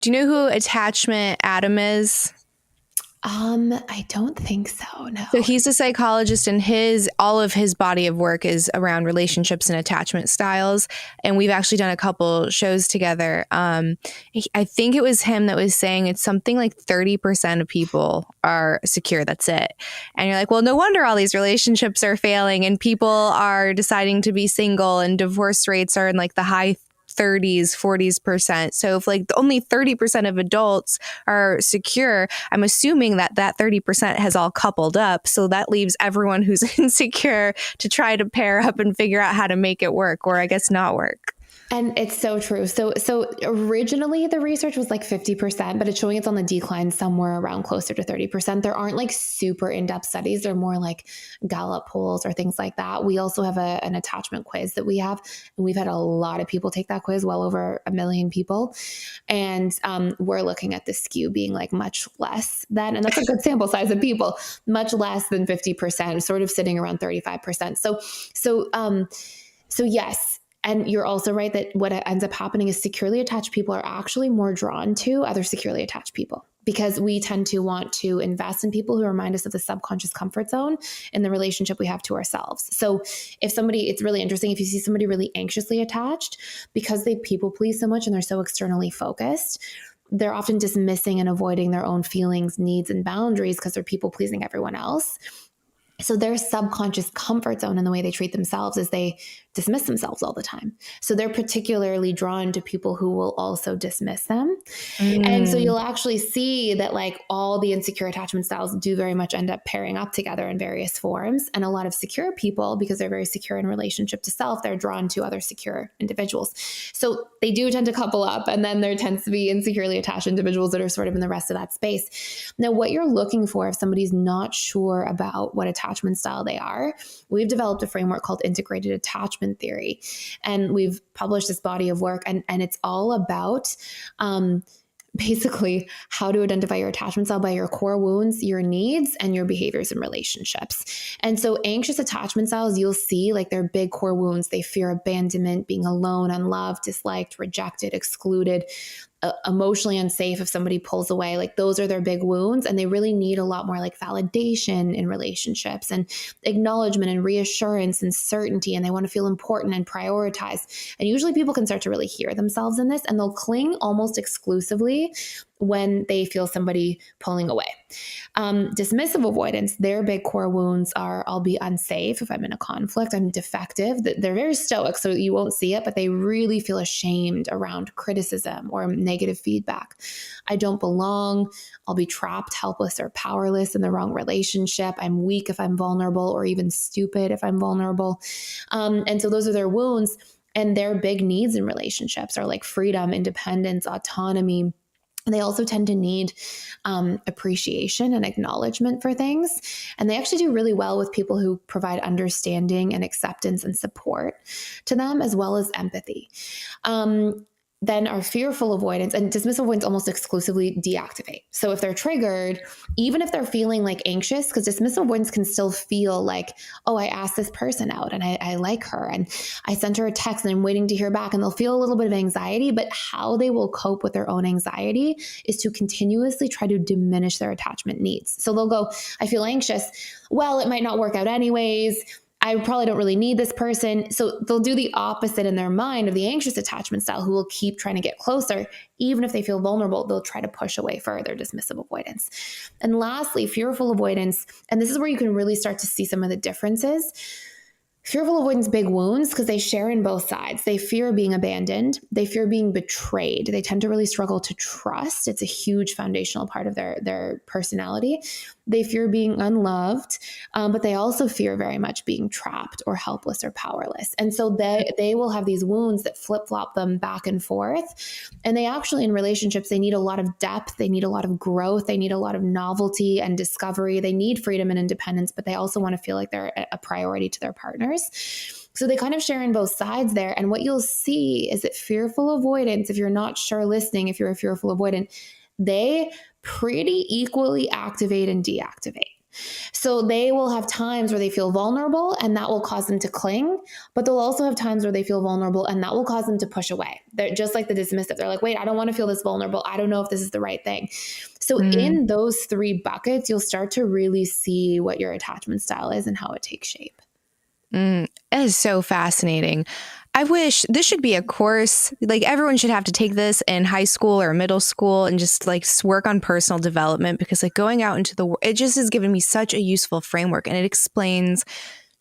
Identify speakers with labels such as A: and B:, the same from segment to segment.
A: Do you know who attachment Adam is?
B: I don't think so. No.
A: So he's a psychologist, and all of his body of work is around relationships and attachment styles. And we've actually done a couple shows together. I think it was him that was saying it's something like 30% of people are secure. That's it. And you're like, well, no wonder all these relationships are failing and people are deciding to be single, and divorce rates are in like the high 30s, 40%. So if like only 30% of adults are secure, I'm assuming that 30% has all coupled up. So that leaves everyone who's insecure to try to pair up and figure out how to make it work, or I guess not work.
B: And it's so true. So originally the research was like 50%, but it's showing it's on the decline somewhere around closer to 30%. There aren't like super in-depth studies. They're more like Gallup polls or things like that. We also have an attachment quiz that we have, and we've had a lot of people take that quiz, well over 1 million people. And we're looking at the skew being like much less than, and that's a good sample size of people, much less than 50%, sort of sitting around 35%. So yes. And you're also right that what ends up happening is securely attached people are actually more drawn to other securely attached people, because we tend to want to invest in people who remind us of the subconscious comfort zone in the relationship we have to ourselves. So if somebody, it's really interesting if you see somebody really anxiously attached because they people please so much and they're so externally focused, they're often dismissing and avoiding their own feelings, needs, and boundaries because they're people pleasing everyone else. So their subconscious comfort zone in the way they treat themselves is they dismiss themselves all the time. So they're particularly drawn to people who will also dismiss them. And so you'll actually see that like all the insecure attachment styles do very much end up pairing up together in various forms. And a lot of secure people, because they're very secure in relationship to self, they're drawn to other secure individuals. So they do tend to couple up, and then there tends to be insecurely attached individuals that are sort of in the rest of that space. Now, what you're looking for if somebody's not sure about what attachment style they are, we've developed a framework called integrated attachment theory. And we've published this body of work, and it's all about basically how to identify your attachment style by your core wounds, your needs, and your behaviors in relationships. And so anxious attachment styles, you'll see like their big core wounds. They fear abandonment, being alone, unloved, disliked, rejected, excluded, emotionally unsafe if somebody pulls away. Like those are their big wounds, and they really need a lot more like validation in relationships and acknowledgement and reassurance and certainty, and they want to feel important and prioritized. And usually people can start to really hear themselves in this, and they'll cling almost exclusively when they feel somebody pulling away. Dismissive avoidance, their big core wounds are I'll be unsafe if I'm in a conflict, I'm defective. They're very stoic, so you won't see it, but they really feel ashamed around criticism or negative feedback. I don't belong. I'll be trapped, helpless, or powerless in the wrong relationship. I'm weak if I'm vulnerable, or even stupid if I'm vulnerable. And so those are their wounds, and their big needs in relationships are like freedom, independence, autonomy. They also tend to need appreciation and acknowledgement for things. And they actually do really well with people who provide understanding and acceptance and support to them, as well as empathy. Then our fearful avoidance and dismissive avoidance almost exclusively deactivate. So if they're triggered, even if they're feeling like anxious, because dismissive avoidance can still feel like, oh, I asked this person out and I like her and I sent her a text and I'm waiting to hear back, and they'll feel a little bit of anxiety, but how they will cope with their own anxiety is to continuously try to diminish their attachment needs. So they'll go, I feel anxious. Well, it might not work out anyways. I probably don't really need this person. So they'll do the opposite in their mind of the anxious attachment style, who will keep trying to get closer. Even if they feel vulnerable, they'll try to push away further, dismissive avoidance. And lastly, fearful avoidance. And this is where you can really start to see some of the differences. Fearful avoidance, big wounds, because they share in both sides. They fear being abandoned. They fear being betrayed. They tend to really struggle to trust. It's a huge foundational part of their personality. They fear being unloved, but they also fear very much being trapped or helpless or powerless. And so they will have these wounds that flip-flop them back and forth. And they actually, in relationships, they need a lot of depth. They need a lot of growth. They need a lot of novelty and discovery. They need freedom and independence, but they also want to feel like they're a priority to their partners. So they kind of share in both sides there. And what you'll see is that fearful avoidance, if you're not sure listening, if you're a fearful avoidant, they pretty equally activate and deactivate. So they will have times where they feel vulnerable and that will cause them to cling, but they'll also have times where they feel vulnerable and that will cause them to push away. They're just like the dismissive. They're like, wait, I don't want to feel this vulnerable. I don't know if this is the right thing. So in those three buckets, you'll start to really see what your attachment style is and how it takes shape.
A: It is so fascinating. I wish this should be a course. Like everyone should have to take this in high school or middle school and just like work on personal development, because like going out into the world, it just has given me such a useful framework, and it explains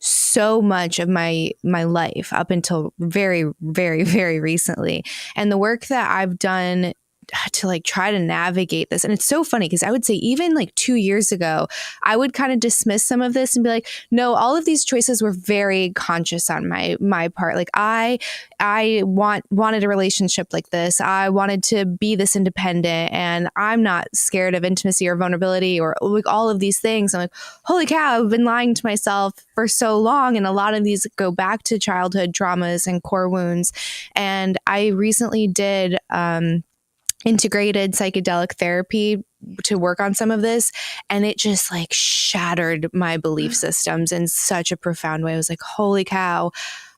A: so much of my life up until very, very, very recently. And the work that I've done to like try to navigate this. And it's so funny because I would say even like 2 years ago, I would kind of dismiss some of this and be like, no, all of these choices were very conscious on my part. Like I wanted a relationship like this. I wanted to be this independent, and I'm not scared of intimacy or vulnerability or like all of these things. I'm like, holy cow, I've been lying to myself for so long. And a lot of these go back to childhood traumas and core wounds. And I recently did, integrated psychedelic therapy to work on some of this, and it just like shattered my belief systems in such a profound way. I was like, holy cow,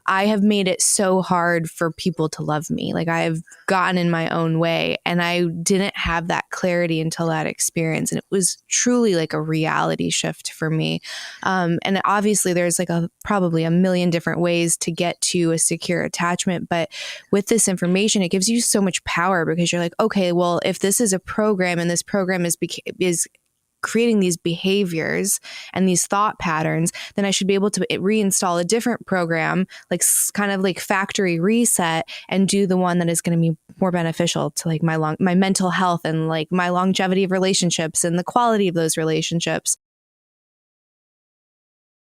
A: I have made it so hard for people to love me. Like I have gotten in my own way, and I didn't have that clarity until that experience. And it was truly like a reality shift for me. And obviously there's like probably a million different ways to get to a secure attachment. But with this information, it gives you so much power, because you're like, okay, well, if this is a program and this program is creating these behaviors and these thought patterns, then I should be able to reinstall a different program, like kind of like factory reset, and do the one that is going to be more beneficial to like my mental health and like my longevity of relationships and the quality of those relationships.